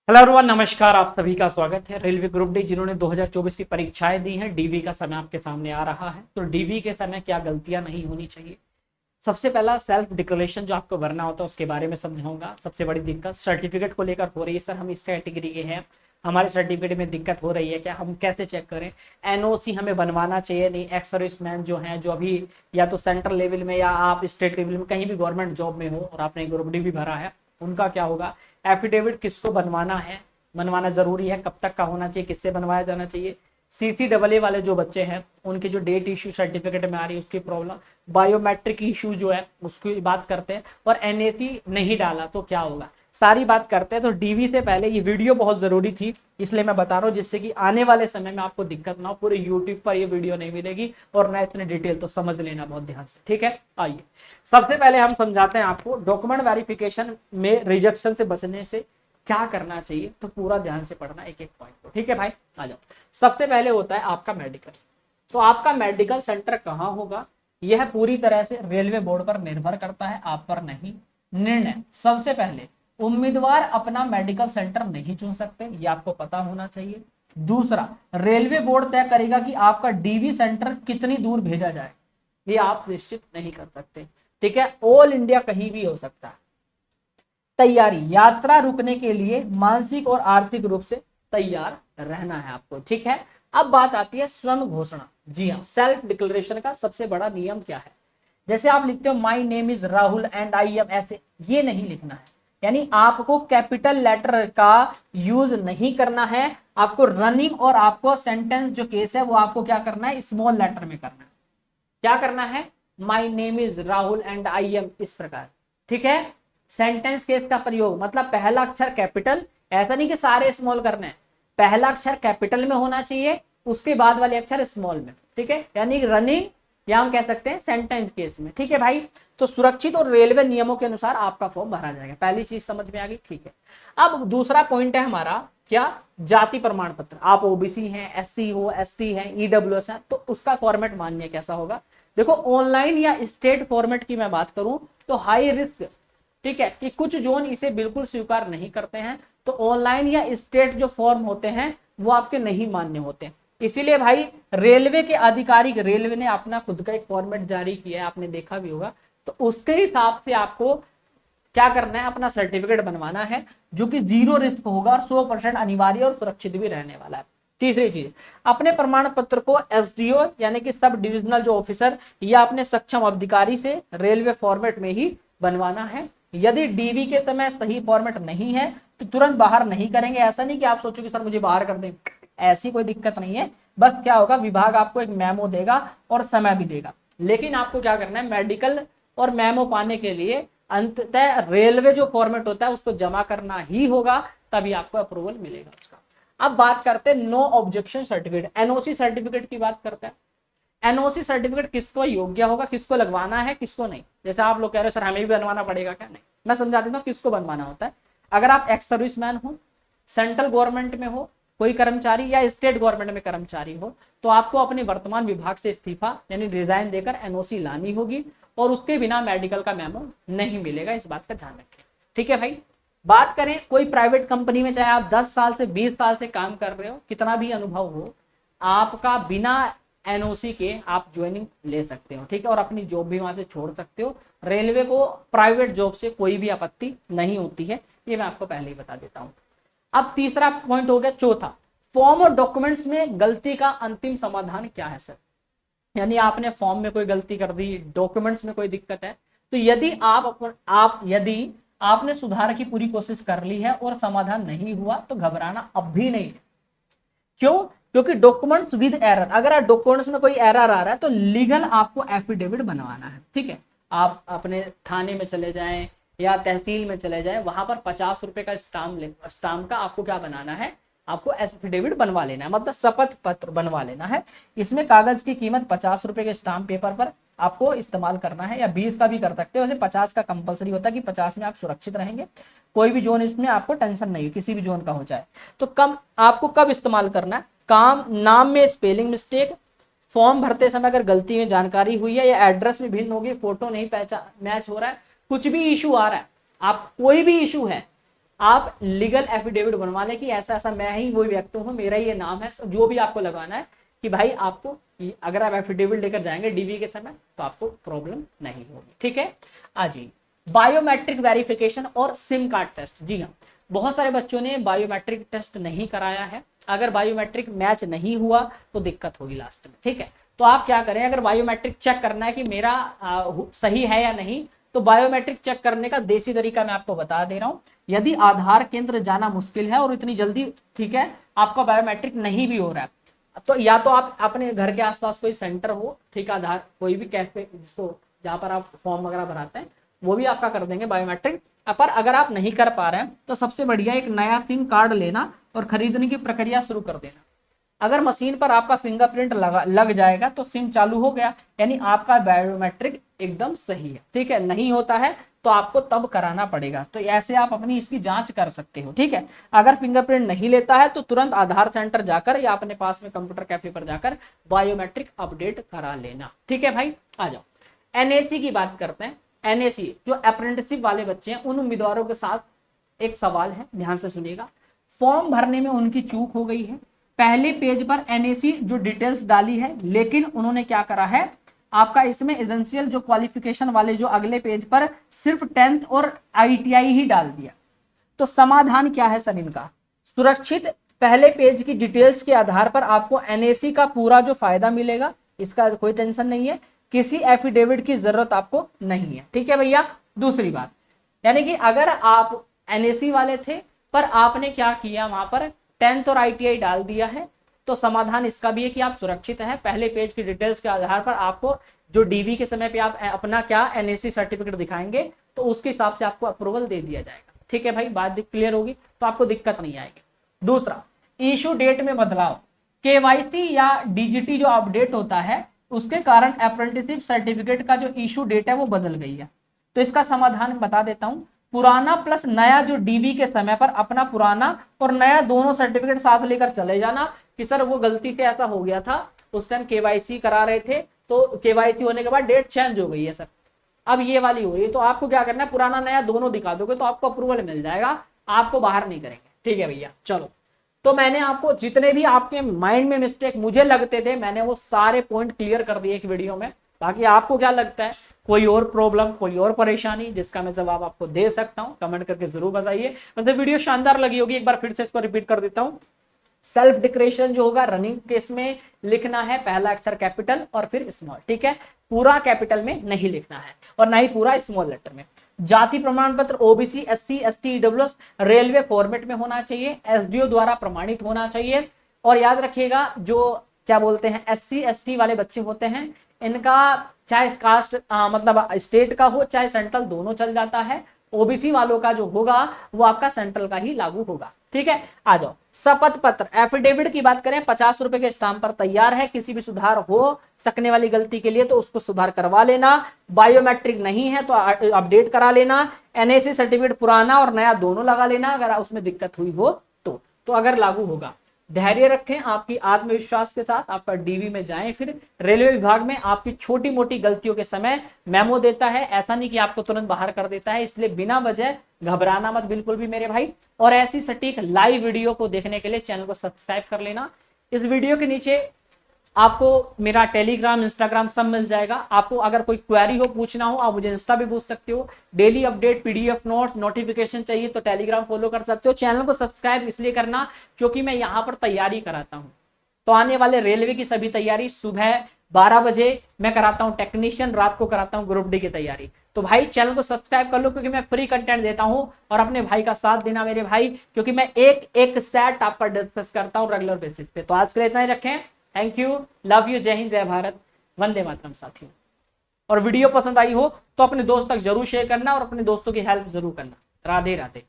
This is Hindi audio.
हेलो एवरीवन, नमस्कार। आप सभी का स्वागत है। रेलवे ग्रुप डी जिन्होंने 2024 की परीक्षाएं दी हैं, डीवी का समय आपके सामने आ रहा है। तो डीवी के समय क्या गलतियां नहीं होनी चाहिए। सबसे पहला सेल्फ डिक्लेरेशन जो आपको भरना होता है उसके बारे में समझाऊंगा। सबसे बड़ी दिक्कत सर्टिफिकेट को लेकर हो रही है, सर हम इस कैटेगरी के हैं, हमारे सर्टिफिकेट में दिक्कत हो रही है क्या, हम कैसे चेक करें। एनओसी हमें बनवाना चाहिए नहीं। एक्स सर्विसमैन जो हैं, जो अभी या तो सेंट्रल लेवल में या आप स्टेट लेवल में कहीं भी गवर्नमेंट जॉब में हो और आपने ग्रुप डी भी भरा है, उनका क्या होगा। एफिडेविट किसको बनवाना है, बनवाना जरूरी है, कब तक का होना चाहिए, किससे बनवाया जाना चाहिए। सीसीडब्ल्यू वाले जो बच्चे हैं उनकी जो डेट इशू सर्टिफिकेट में आ रही है उसकी प्रॉब्लम, बायोमेट्रिक इशू जो है उसकी बात करते हैं, और एनएसी नहीं डाला तो क्या होगा, सारी बात करते हैं। तो डीवी से पहले ये वीडियो बहुत जरूरी थी, इसलिए मैं बता रहा हूँ, जिससे कि आने वाले समय में आपको दिक्कत ना हो। पूरे यूट्यूब पर ये वीडियो नहीं मिलेगी और ना इतने डिटेल, तो समझ लेना बहुत ध्यान से, ठीक है। आइए सबसे पहले हम समझाते हैं आपको डॉक्यूमेंट वेरिफिकेशन में रिजेक्शन से बचने से क्या करना चाहिए। तो पूरा ध्यान से पढ़ना एक एक पॉइंट को, ठीक है भाई। आ जाओ। सबसे पहले होता है आपका मेडिकल। तो आपका मेडिकल सेंटर कहाँ होगा, यह पूरी तरह से रेलवे बोर्ड पर निर्भर करता है, आप पर नहीं। निर्णय, सबसे पहले उम्मीदवार अपना मेडिकल सेंटर नहीं चुन सकते, ये आपको पता होना चाहिए। दूसरा, रेलवे बोर्ड तय करेगा कि आपका डीवी सेंटर कितनी दूर भेजा जाए, ये आप निश्चित नहीं कर सकते, ठीक है। ऑल इंडिया कहीं भी हो सकता है। तैयारी, यात्रा रुकने के लिए मानसिक और आर्थिक रूप से तैयार रहना है आपको, ठीक है। अब बात आती है स्वयं घोषणा। जी हाँ, सेल्फ डिक्लेरेशन का सबसे बड़ा नियम क्या है। जैसे आप लिखते हो my name is Rahul and I am, ऐसे ये नहीं लिखना है। यानी आपको कैपिटल लेटर का यूज नहीं करना है। आपको रनिंग और आपको सेंटेंस जो केस है वो आपको क्या करना है, स्मॉल लेटर में करना है। क्या करना है, my name is Rahul and I am, इस प्रकार, ठीक है। सेंटेंस केस का प्रयोग मतलब पहला अक्षर कैपिटल, ऐसा नहीं कि सारे स्मॉल करने हैं, पहला अक्षर कैपिटल में होना चाहिए, उसके बाद वाले अक्षर स्मॉल में, ठीक है। यानी रनिंग या हम कह सकते हैं सेंटेंस केस में, ठीक है भाई। तो सुरक्षित और रेलवे नियमों के अनुसार आपका फॉर्म भरा जाएगा। पहली चीज समझ में आ गई, ठीक है। अब दूसरा पॉइंट है हमारा क्या, जाति प्रमाण पत्र। आप ओबीसी हैं, एससी हो, एसटी हैं, ईडब्ल्यूएस हैं, तो उसका फॉर्मेट मानिए कैसा होगा। देखो ऑनलाइन या स्टेट फॉर्मेट की मैं बात करूं तो हाई रिस्क, ठीक है, कि कुछ जोन इसे बिल्कुल स्वीकार नहीं करते हैं। तो ऑनलाइन या स्टेट जो फॉर्म होते हैं वो आपके नहीं मान्य होते। इसीलिए भाई रेलवे के आधिकारिक, रेलवे ने अपना खुद का एक फॉर्मेट जारी किया है, आपने देखा भी होगा। तो उसके हिसाब से आपको क्या करना है, अपना सर्टिफिकेट बनवाना है, जो कि 0 रिस्क होगा और 100% अनिवार्य और सुरक्षित भी रहने वाला है। तीसरी चीज, अपने प्रमाण पत्र को एसडीओ यानी कि सब डिविजनल जो ऑफिसर या अपने सक्षम अधिकारी से रेलवे फॉर्मेट में ही बनवाना है। यदि डीवी के समय सही फॉर्मेट नहीं है तो तुरंत बाहर नहीं करेंगे। ऐसा नहीं कि आप सोचो कि सर मुझे बाहर कर दें, ऐसी कोई दिक्कत नहीं है। बस क्या होगा, विभाग आपको एक मेमो देगा और समय भी देगा, लेकिन आपको क्या करना है, मेडिकल और मेमो पाने के लिए अंततः रेलवे जो फॉर्मेट होता है उसको जमा करना ही होगा, तभी आपको अप्रूवल मिलेगा उसका। अब बात करते हैं no objection certificate, NOC certificate की बात करते हैं। एनओसी सर्टिफिकेट किसको योग्य होगा, किसको लगवाना है, किसको नहीं। जैसे आप लोग कह रहे हो सर हमें भी बनवाना पड़ेगा क्या, नहीं, मैं समझा देता हूँ किसको बनवाना होता है। अगर आप एक्स सर्विसमैन हो, सेंट्रल गवर्नमेंट में हो कोई कर्मचारी, या स्टेट गवर्नमेंट में कर्मचारी हो, तो आपको अपने वर्तमान विभाग से इस्तीफा यानी रिजाइन देकर एनओसी लानी होगी, और उसके बिना मेडिकल का मेमो नहीं मिलेगा, इस बात का ध्यान रखें, ठीक है भाई। बात करें कोई प्राइवेट कंपनी में, चाहे आप 10 साल से 20 साल से काम कर रहे हो, कितना भी अनुभव हो, आपका बिना एनओसी के आप ज्वाइनिंग ले सकते हो, ठीक है, और अपनी जॉब भी वहां से छोड़ सकते हो। रेलवे को प्राइवेट जॉब से कोई भी आपत्ति नहीं होती है, ये मैं आपको पहले ही बता देता हूं। अब तीसरा पॉइंट हो गया, चौथा, फॉर्म और डॉक्यूमेंट्स में गलती का अंतिम समाधान क्या है सर। यानी आपने फॉर्म में कोई गलती कर दी, डॉक्यूमेंट्स में कोई दिक्कत है, तो यदि यदि आपने सुधार की पूरी कोशिश कर ली है और समाधान नहीं हुआ तो घबराना अब भी नहीं है। क्यों, क्योंकि डॉक्यूमेंट्स विद एरर, अगर डॉक्यूमेंट्स में कोई एरर आ रहा है तो लीगल आपको एफिडेविट बनवाना है, ठीक है। आप अपने थाने में चले जाएं या तहसील में चले जाएं, वहां पर 50 रुपए का स्टाम्प का आपको क्या बनाना है, आपको एफिडेविट बनवा लेना है, मतलब शपथ पत्र बनवा लेना है। इसमें कागज की कीमत 50 रुपए के स्टाम्प पेपर पर आपको इस्तेमाल करना है, या 20 का भी कर सकते हो। वैसे 50 का कंपलसरी होता है कि 50 में आप सुरक्षित रहेंगे, कोई भी जोन इसमें आपको टेंशन नहीं है, किसी भी जोन का हो जाए तो। कम आपको कब इस्तेमाल करना है, काम नाम में स्पेलिंग मिस्टेक, फॉर्म भरते समय अगर गलती में जानकारी हुई है, या एड्रेस में भिन्न होगी, फोटो नहीं पहचान मैच हो रहा है, कुछ भी इशू आ रहा है, आप कोई भी इशू है, आप लीगल एफिडेविट बनवा लें कि ऐसा ऐसा मैं ही वही व्यक्ति हूँ, मेरा ये नाम है, जो भी आपको लगाना है कि भाई आपको, अगर आप एफिडेविट लेकर जाएंगे डीवी के समय तो आपको प्रॉब्लम नहीं होगी। ठीक है, जी बायोमेट्रिक वेरिफिकेशन और सिम कार्ड टेस्ट। जी हाँ, बहुत सारे बच्चों ने बायोमेट्रिक टेस्ट नहीं कराया है। अगर बायोमेट्रिक मैच नहीं हुआ तो दिक्कत होगी लास्ट में। ठीक है, तो आप क्या करें, अगर बायोमेट्रिक चेक करना है कि मेरा सही है या नहीं, तो बायोमेट्रिक चेक करने का देसी तरीका मैं आपको बता दे रहा हूं। यदि आधार केंद्र जाना मुश्किल है और इतनी जल्दी, ठीक है, आपका बायोमेट्रिक नहीं भी हो रहा है, तो या तो आप अपने घर के आसपास कोई सेंटर हो, ठीक है, आधार कोई भी कैफे जिसको जहां पर आप फॉर्म वगैरह भराते हैं, वो भी आपका कर देंगे बायोमेट्रिक। पर अगर आप नहीं कर पा रहे हैं तो सबसे बढ़िया एक नया सिम कार्ड लेना और खरीदने की प्रक्रिया शुरू कर देना। अगर मशीन पर आपका फिंगरप्रिंट लग जाएगा तो सिम चालू हो गया, यानी आपका बायोमेट्रिक एकदम सही है। ठीक है, नहीं होता है तो आपको तब कराना पड़ेगा। तो ऐसे आप अपनी इसकी जांच कर सकते हो। ठीक है, अगर फिंगरप्रिंट नहीं लेता है तो तुरंत आधार सेंटर जाकर या अपने पास में कंप्यूटर कैफे पर जाकर बायोमेट्रिक अपडेट करा लेना। ठीक है भाई, आ जाओ एनएसी की बात करते हैं। एनएसी जो अप्रेंटिसशिप वाले बच्चे हैं, उन उम्मीदवारों के साथ एक सवाल है, ध्यान से सुनिएगा। फॉर्म भरने में उनकी चूक हो गई है, पहले पेज पर एनएसी जो डिटेल्स डाली है, लेकिन उन्होंने क्या करा है, आपका इसमें एसेंशियल जो क्वालिफिकेशन वाले जो अगले पेज पर सिर्फ 10th और आईटीआई ही डाल दिया। तो समाधान क्या है सर इनका, सुरक्षित पहले पेज की डिटेल्स के आधार पर आपको एनएसी का पूरा जो फायदा मिलेगा, इसका कोई टेंशन नहीं है, किसी एफिडेविट की जरूरत आपको नहीं है। ठीक है भैया, दूसरी बात, यानी कि अगर आप एनएसी वाले थे पर आपने क्या किया, वहां पर 10th और आईटीआई डाल दिया है, तो समाधान इसका भी है कि आप सुरक्षित हैं। पहले पेज की डिटेल्स के आधार पर आपको जो डीवी के समय पे आप अपना क्या एनएसी सर्टिफिकेट दिखाएंगे तो उसके हिसाब से आपको अप्रूवल दे दिया जाएगा। ठीक है भाई, बात क्लियर होगी तो आपको दिक्कत नहीं आएगी। दूसरा, इशू डेट में बदलाव, केवाईसी या डीजीटी जो अपडेट होता है उसके कारण अप्रेंटिसशिप सर्टिफिकेट का जो इशू डेट है वो बदल गई है। तो इसका समाधान बता देता हूं, पुराना प्लस नया जो डीवी के समय पर अपना पुराना और नया दोनों सर्टिफिकेट साथ लेकर चले जाना कि सर वो गलती से ऐसा हो गया था, उस टाइम केवाईसी करा रहे थे तो केवाईसी होने के बाद डेट चेंज हो गई है सर, अब ये वाली हो रही है, तो आपको क्या करना है, पुराना नया दोनों दिखा दोगे तो आपको अप्रूवल मिल जाएगा, आपको बाहर नहीं करेंगे। ठीक है भैया, चलो तो मैंने आपको जितने भी आपके माइंड में मिस्टेक मुझे लगते थे, मैंने वो सारे पॉइंट क्लियर कर दिए एक वीडियो में। बाकी आपको क्या लगता है, कोई और प्रॉब्लम, कोई और परेशानी जिसका मैं जवाब आपको दे सकता हूं, कमेंट करके जरूर बताइए। मतलब वीडियो शानदार लगी होगी, एक बार फिर से इसको रिपीट कर देता हूं। सेल्फ डिक्लेरेशन जो होगा रनिंग केस में लिखना है, पहला अक्षर कैपिटल और फिर स्मॉल। ठीक है, पूरा कैपिटल में नहीं लिखना है और ना ही पूरा स्मॉल लेटर में। जाति प्रमाण पत्र OBC SC ST EWS railway format में होना चाहिए, एसडीओ द्वारा प्रमाणित होना चाहिए। और याद रखिएगा जो क्या बोलते हैं एससी एसटी वाले बच्चे होते हैं, इनका चाहे कास्ट मतलब स्टेट का हो चाहे सेंट्रल, दोनों चल जाता है। ओबीसी वालों का जो होगा वो आपका सेंट्रल का ही लागू होगा। ठीक है, आ जाओ शपथ पत्र एफिडेविट की बात करें, 50 रुपए के स्टाम्प पर तैयार है। किसी भी सुधार हो सकने वाली गलती के लिए तो उसको सुधार करवा लेना। बायोमेट्रिक नहीं है तो अपडेट करा लेना। एनएसी सर्टिफिकेट पुराना और नया दोनों लगा लेना अगर उसमें दिक्कत हुई हो तो अगर लागू होगा। धैर्य रखें, आपकी आत्मविश्वास के साथ आपका डीवी में जाएं। फिर रेलवे विभाग में आपकी छोटी मोटी गलतियों के समय मेमो देता है, ऐसा नहीं कि आपको तुरंत बाहर कर देता है, इसलिए बिना वजह घबराना मत बिल्कुल भी मेरे भाई। और ऐसी सटीक लाइव वीडियो को देखने के लिए चैनल को सब्सक्राइब कर लेना। इस वीडियो के नीचे आपको मेरा टेलीग्राम इंस्टाग्राम सब मिल जाएगा। आपको अगर कोई क्वेरी हो, पूछना हो, आप मुझे इंस्टा भी पूछ सकते हो। Daily update, PDF notes, notification चाहिए तो टेलीग्राम फॉलो कर सकते हो। चैनल को सब्सक्राइब इसलिए करना क्योंकि मैं यहाँ पर तैयारी कराता हूँ। तो आने वाले रेलवे की सभी तैयारी सुबह 12 बजे मैं कराता हूँ टेक्नीशियन, रात को कराता हूँ ग्रुप डी की तैयारी। तो भाई चैनल को सब्सक्राइब कर लो क्योंकि मैं फ्री कंटेंट देता हूँ। और अपने भाई का साथ देना मेरे भाई, क्योंकि मैं एक एक सेट आपका डिस्कस करता हूँ रेगुलर बेसिस पे। तो आज के लिए इतना ही रखें। थैंक यू, लव यू, जय हिंद, जय भारत, वंदे मातरम साथियों। और वीडियो पसंद आई हो तो अपने दोस्त तक जरूर शेयर करना और अपने दोस्तों की हेल्प जरूर करना। राधे राधे।